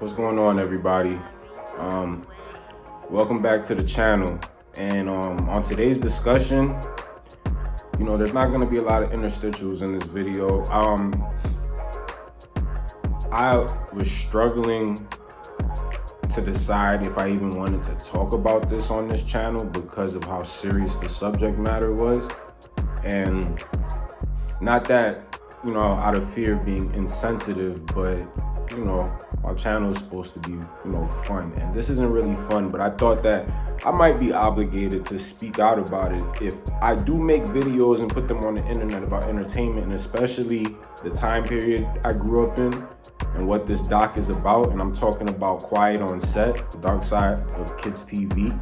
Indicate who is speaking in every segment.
Speaker 1: What's going on, everybody? Um, Welcome back to the channel. And on today's discussion, there's not going to be a lot of interstitials in this video. I was struggling to decide if I even wanted to talk about this on this channel because of how serious the subject matter was. And not that, out of fear of being insensitive, but, our channel is supposed to be, fun. And this isn't really fun, but I thought that I might be obligated to speak out about it if I do make videos and put them on the internet about entertainment, and especially the time period I grew up in and what this doc is about. And I'm talking about Quiet on Set, the dark side of kids TV.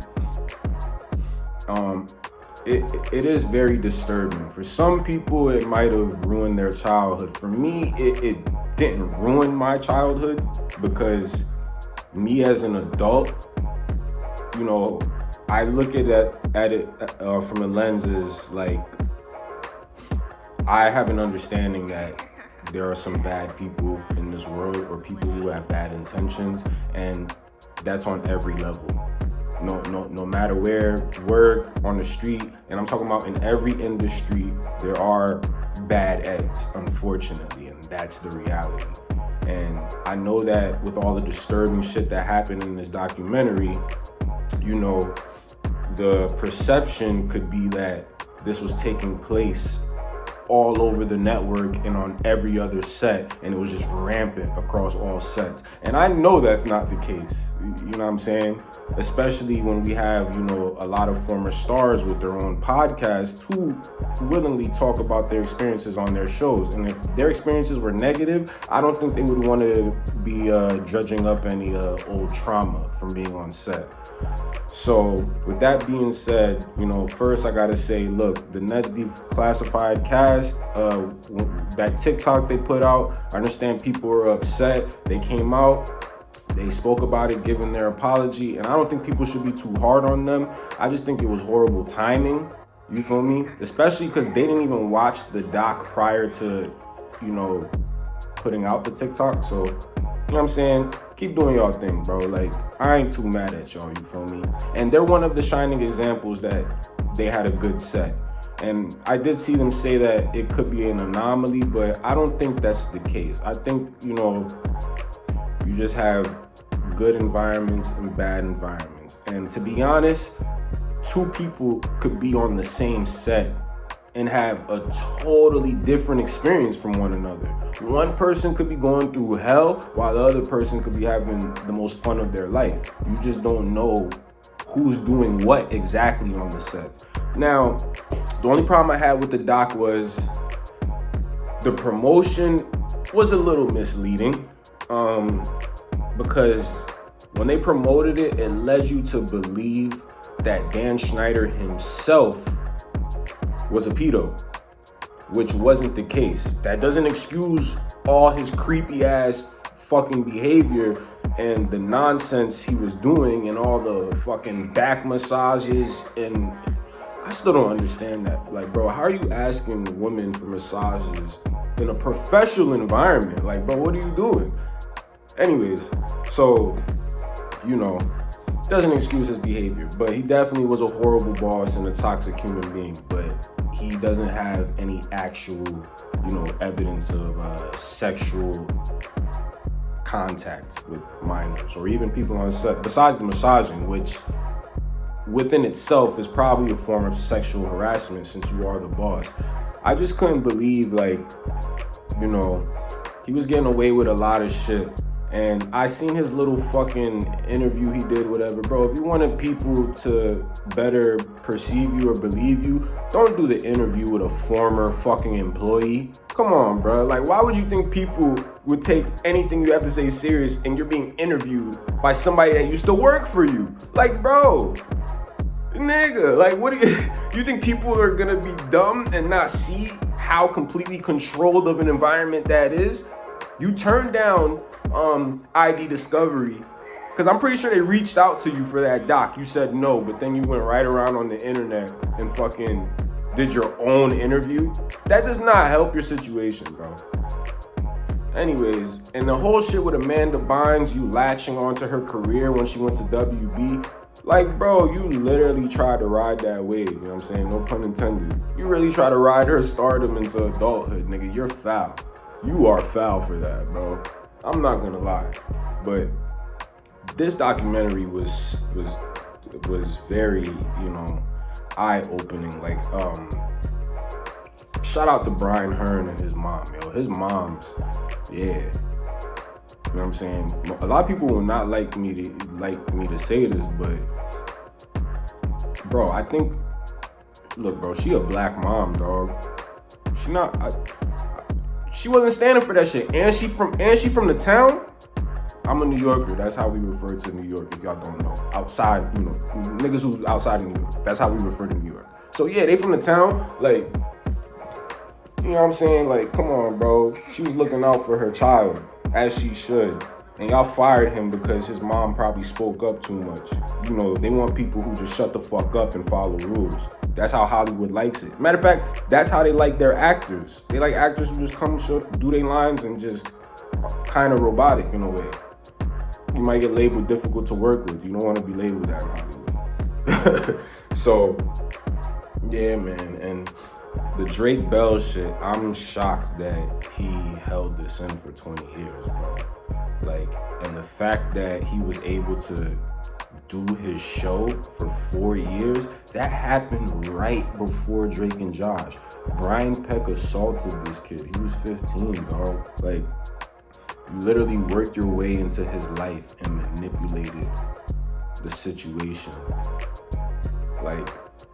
Speaker 1: It is very disturbing. For some people, it might have ruined their childhood. For me, it didn't ruin my childhood because me as an adult, I look at it from a lens as like, I have an understanding that there are some bad people in this world, or people who have bad intentions, and that's on every level. No matter where, work, on the street, and I'm talking about in every industry, there are bad eggs, unfortunately, and that's the reality. And I know that with all the disturbing shit that happened in this documentary, the perception could be that this was taking place all over the network and on every other set, and it was just rampant across all sets. And I know that's not the case, you know what I'm saying? Especially when we have, a lot of former stars with their own podcasts who willingly talk about their experiences on their shows. And if their experiences were negative, I don't think they would want to be dredging up any old trauma from being on set. So with that being said, first I gotta say, look, the Nets Declassified cast, that TikTok they put out, I understand people were upset. They came out, they spoke about it, giving their apology, and I don't think people should be too hard on them. I just think it was horrible timing, you feel me? Especially because they didn't even watch the doc prior to, putting out the TikTok. So, you know what I'm saying? Keep doing y'all thing, bro. Like, I ain't too mad at y'all, you feel me? And they're one of the shining examples that they had a good set. And I did see them say that it could be an anomaly, but I don't think that's the case. I think, you just have good environments and bad environments. And to be honest, two people could be on the same set and have a totally different experience from one another. One person could be going through hell while the other person could be having the most fun of their life. You just don't know who's doing what exactly on the set. Now, the only problem I had with the doc was the promotion was a little misleading, because when they promoted it, it led you to believe that Dan Schneider himself was a pedo, which wasn't the case. That doesn't excuse all his creepy ass fucking behavior and the nonsense he was doing and all the fucking back massages. And I still don't understand that. Like, bro, how are you asking women for massages in a professional environment? Like, bro, what are you doing? Anyways, so, doesn't excuse his behavior, but he definitely was a horrible boss and a toxic human being. But he doesn't have any actual, evidence of sexual contact with minors or even people on set, besides the massaging, which within itself is probably a form of sexual harassment since you are the boss. I just couldn't believe, he was getting away with a lot of shit. And I seen his little fucking interview he did, whatever. Bro, if you wanted people to better perceive you or believe you, don't do the interview with a former fucking employee. Come on, bro. Like, why would you think people would take anything you have to say serious and you're being interviewed by somebody that used to work for you? Like, bro, nigga, like, what do you think people are gonna be dumb and not see how completely controlled of an environment that is? You turned down ID Discovery, because I'm pretty sure they reached out to you for that doc. You said no, but then you went right around on the internet and fucking did your own interview. That does not help your situation, bro. Anyways, and the whole shit with Amanda Bynes, you latching onto her career when she went to WB. Like, bro, you literally tried to ride that wave, you know what I'm saying? No pun intended. You really try to ride her stardom into adulthood, nigga. You're foul. You are foul for that, bro. I'm not gonna lie. But this documentary was very, you know, eye-opening. Like, shout out to Brian Hearn and his mom, yo. His mom's, yeah. You know what I'm saying? A lot of people will not like me to say this, but bro, I think, look, bro, she a black mom, dog. She wasn't standing for that shit, and she from the town. I'm a New Yorker. That's how we refer to New York. If y'all don't know, outside, you know, niggas who's outside of New York. That's how we refer to New York. So yeah, they from the town, like. You know what I'm saying? Like, come on, bro. She was looking out for her child, as she should. And y'all fired him because his mom probably spoke up too much. You know, they want people who just shut the fuck up and follow rules. That's how Hollywood likes it. Matter of fact, that's how they like their actors. They like actors who just come, do their lines, and just kind of robotic in a way. You might get labeled difficult to work with. You don't want to be labeled that in Hollywood. So, yeah, man. And the Drake Bell shit, I'm shocked that he held this in for 20 years, bro. Like, and the fact that he was able to do his show for 4 years, that happened right before Drake and Josh. Brian Peck assaulted this kid. He was 15, dog. Like, you literally worked your way into his life and manipulated the situation. Like,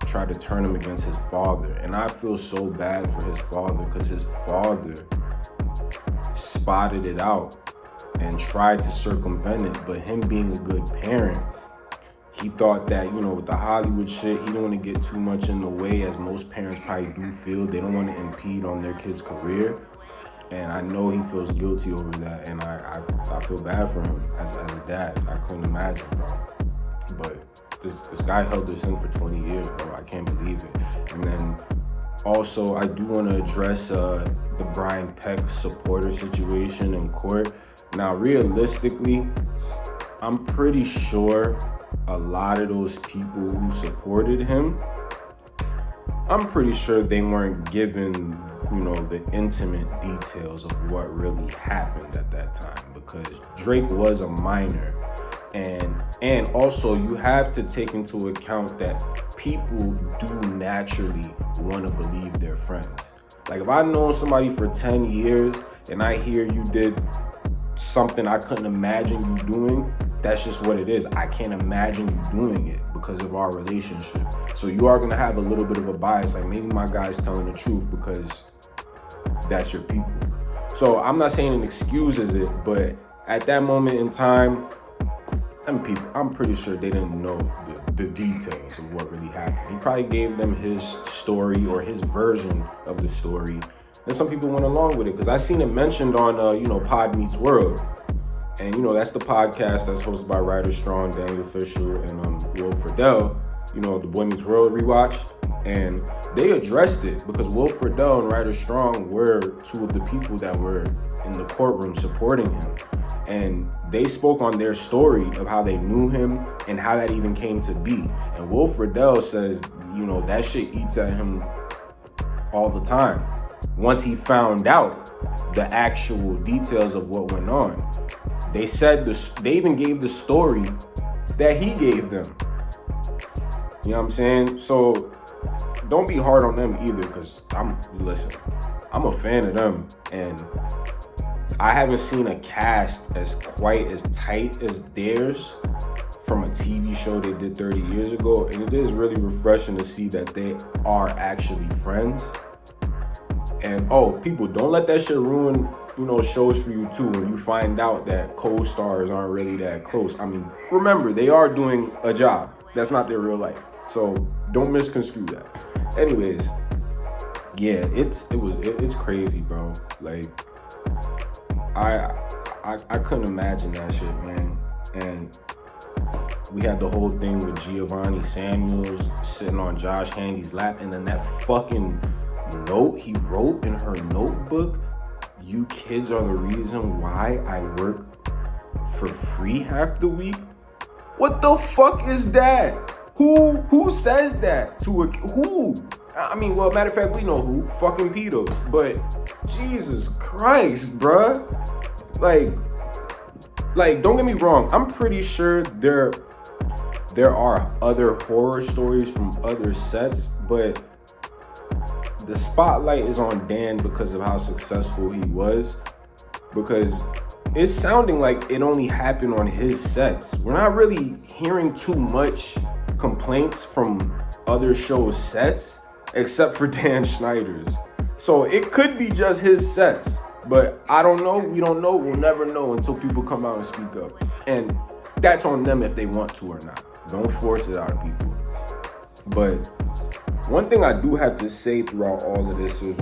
Speaker 1: tried to turn him against his father. And I feel so bad for his father because his father spotted it out and tried to circumvent it. But him being a good parent, he thought that, you know, with the Hollywood shit, he didn't want to get too much in the way, as most parents probably do feel. They don't want to impede on their kid's career. And I know he feels guilty over that. And I feel bad for him as a dad. I couldn't imagine, bro. But this guy held this in for 20 years, bro. I can't believe it. And then also, I do want to address the Brian Peck supporter situation in court. Now, realistically, I'm pretty sure a lot of those people who supported him, I'm pretty sure they weren't given, you know, the intimate details of what really happened at that time, because Drake was a minor. And also, you have to take into account that people do naturally want to believe their friends. Like, if I've known somebody for 10 years and I hear you did something I couldn't imagine you doing, that's just what it is. I can't imagine you doing it because of our relationship. So you are going to have a little bit of a bias. Like, maybe my guy's telling the truth because that's your people. So I'm not saying it excuses it, but at that moment in time, I'm pretty sure they didn't know the details of what really happened. He probably gave them his story or his version of the story, and some people went along with it, because I seen it mentioned on Pod Meets World, and that's the podcast that's hosted by Ryder Strong, Daniel Fishel, and Will Friedle. The Boy Meets World rewatch, and they addressed it because Will Friedle and Ryder Strong were two of the people that were in the courtroom supporting him. And they spoke on their story of how they knew him and how that even came to be. And Will Friedle says, that shit eats at him all the time. Once he found out the actual details of what went on, they said they even gave the story that he gave them. You know what I'm saying? So don't be hard on them either, because I'm a fan of them, and I haven't seen a cast as quite as tight as theirs from a TV show they did 30 years ago, and it is really refreshing to see that they are actually friends. And people, don't let that shit ruin shows for you too when you find out that co-stars aren't really that close. I mean, remember, they are doing a job. That's not their real life, so don't misconstrue that. Anyways, yeah, it's crazy, bro. Like, I couldn't imagine that shit, man. And we had the whole thing with Giovanni Samuels sitting on Josh Handy's lap, and then that fucking note he wrote in her notebook. you kids are the reason why I work for free half the week? What the fuck is that? Who says that to a who? I mean, well, matter of fact, we know who. Fucking pedos. But Jesus Christ, bruh. Like, don't get me wrong. I'm pretty sure there are other horror stories from other sets, but the spotlight is on Dan because of how successful he was. Because it's sounding like it only happened on his sets. We're not really hearing too much complaints from other shows' sets, except for Dan Schneider's. So it could be just his sets, but I don't know. We don't know. We'll never know until people come out and speak up. And that's on them if they want to or not. Don't force it out of people. But one thing I do have to say throughout all of this is,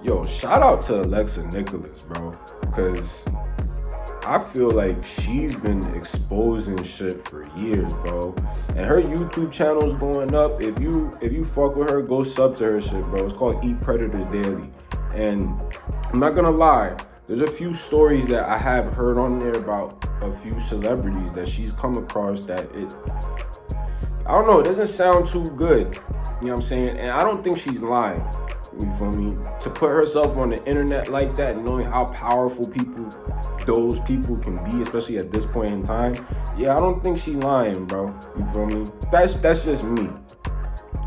Speaker 1: yo, shout out to Alexa Nicholas, bro. Because I feel like she's been exposing shit for years, bro. And her YouTube channel's going up. If you fuck with her, go sub to her shit, bro. It's called Eat Predators Daily. And I'm not gonna lie, there's a few stories that I have heard on there about a few celebrities that she's come across that I don't know, it doesn't sound too good. You know what I'm saying? And I don't think she's lying. You feel me? To put herself on the internet like that, knowing how powerful those people can be, especially at this point in time. Yeah, I don't think she's lying, bro. You feel me? That's just me.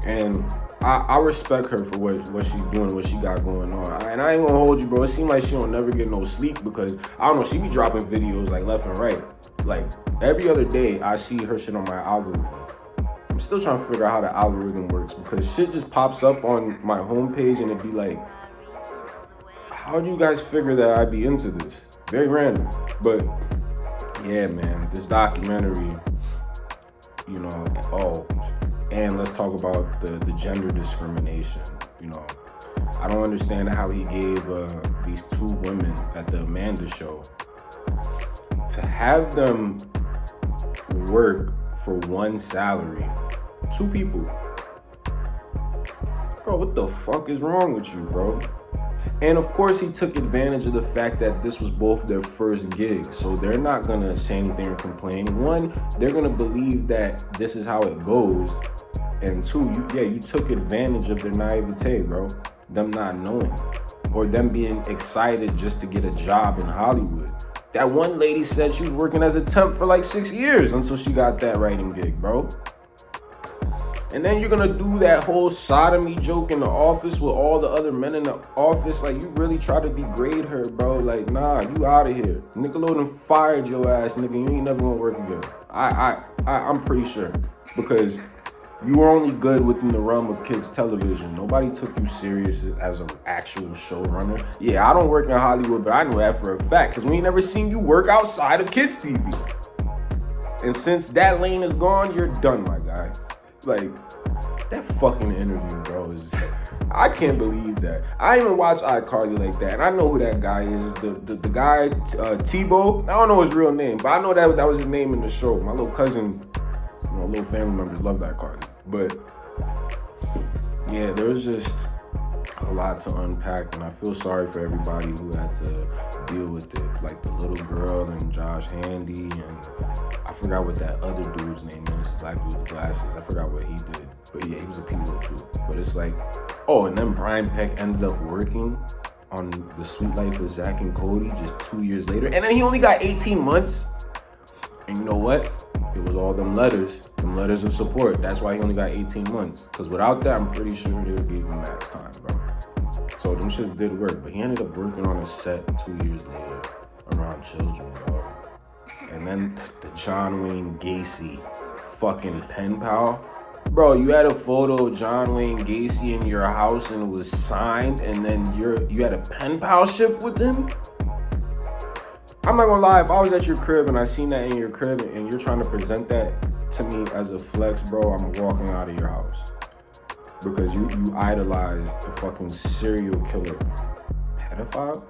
Speaker 1: And I respect her for what she's doing, what she got going on. And I ain't gonna hold you, bro. It seems like she don't never get no sleep because, I don't know, she be dropping videos like left and right. Like, every other day, I see her shit on my algorithm. I'm still trying to figure out how the algorithm works because shit just pops up on my homepage and it'd be like, how do you guys figure that I'd be into this? Very random. But yeah, man, this documentary, you know, and let's talk about the gender discrimination. You know, I don't understand how he gave these two women at the Amanda show to have them work for one salary. Two people. Bro, what the fuck is wrong with you, bro? And of course, he took advantage of the fact that this was both their first gig. So they're not gonna say anything or complain. One, they're gonna believe that this is how it goes. And two, you took advantage of their naivete, bro. Them not knowing. Or them being excited just to get a job in Hollywood. That one lady said she was working as a temp for like 6 years until she got that writing gig, bro. And then you're gonna do that whole sodomy joke in the office with all the other men in the office. Like, you really try to degrade her, bro. Like, nah, you out of here. Nickelodeon fired your ass, nigga. You ain't never gonna work again. I'm pretty sure. Because you were only good within the realm of kids television. Nobody took you serious as an actual showrunner. Yeah, I don't work in Hollywood, but I know that for a fact. Because we ain't never seen you work outside of kids TV. And since that lane is gone, you're done, my guy. Like, that fucking interview, bro, is... I can't believe that. I even watch iCarly like that, and I know who that guy is. The guy, Tebow. I don't know his real name, but I know that was his name in the show. My little cousin, little family members love iCarly. But, yeah, there was just a lot to unpack, and I feel sorry for everybody who had to deal with it. Like the little girl and Josh Handy, and I forgot what that other dude's name is, black dude with glasses. I forgot what he did. But yeah, he was a pedo too. But it's like, and then Brian Peck ended up working on The Sweet Life of Zach and Cody just 2 years later. And then he only got 18 months. And you know what? It was all them letters of support. That's why he only got 18 months. Because without that, I'm pretty sure they would give him max time, bro. So them shits did work. But he ended up working on a set 2 years later around children, bro. And then the John Wayne Gacy fucking pen pal. Bro, you had a photo of John Wayne Gacy in your house and it was signed, and then you had a pen palship with him? I'm not gonna lie, if I was at your crib and I seen that in your crib and you're trying to present that to me as a flex, bro, I'm walking out of your house. Because you idolized a fucking serial killer pedophile?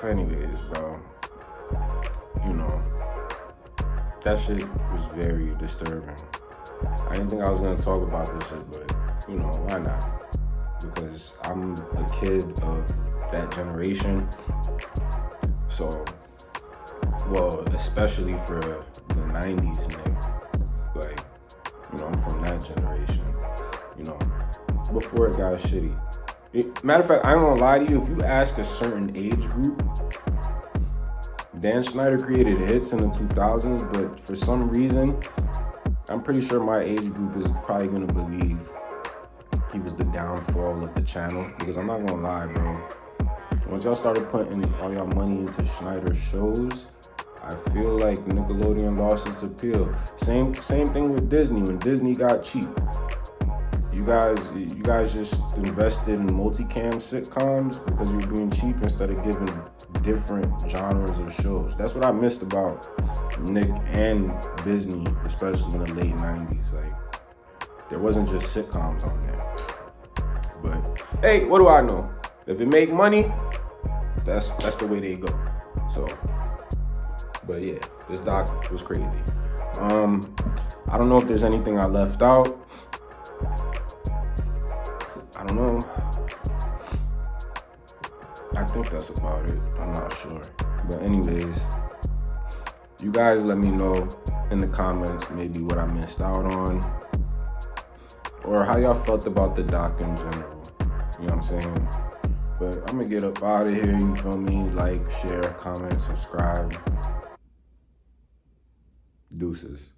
Speaker 1: Anyways, bro. That shit was very disturbing. I didn't think I was gonna talk about this shit, but you know, why not? Because I'm a kid of that generation. So, well, especially for the 90s, Nick. Like, you know, I'm from that generation. You know, before it got shitty. Matter of fact, I ain't gonna lie to you, if you ask a certain age group, Dan Schneider created hits in the 2000s, but for some reason, I'm pretty sure my age group is probably gonna believe he was the downfall of the channel. Because I'm not gonna lie, bro. Once y'all started putting all y'all money into Schneider's shows, I feel like Nickelodeon lost its appeal. Same thing with Disney. When Disney got cheap, you guys just invested in multicam sitcoms because you were being cheap instead of giving different genres of shows. That's what I missed about Nick and Disney, especially in the late 90s. Like, there wasn't just sitcoms on there. But hey, what do I know? If it make money, that's the way they go. So, but yeah, this doc was crazy. I don't know if there's anything I left out. I don't know. I think that's about it. I'm not sure. But anyways, you guys let me know in the comments maybe what I missed out on, or how y'all felt about the doc in general. You know what I'm saying? But I'm gonna get up out of here, you feel me? Like, share, comment, subscribe. Deuces.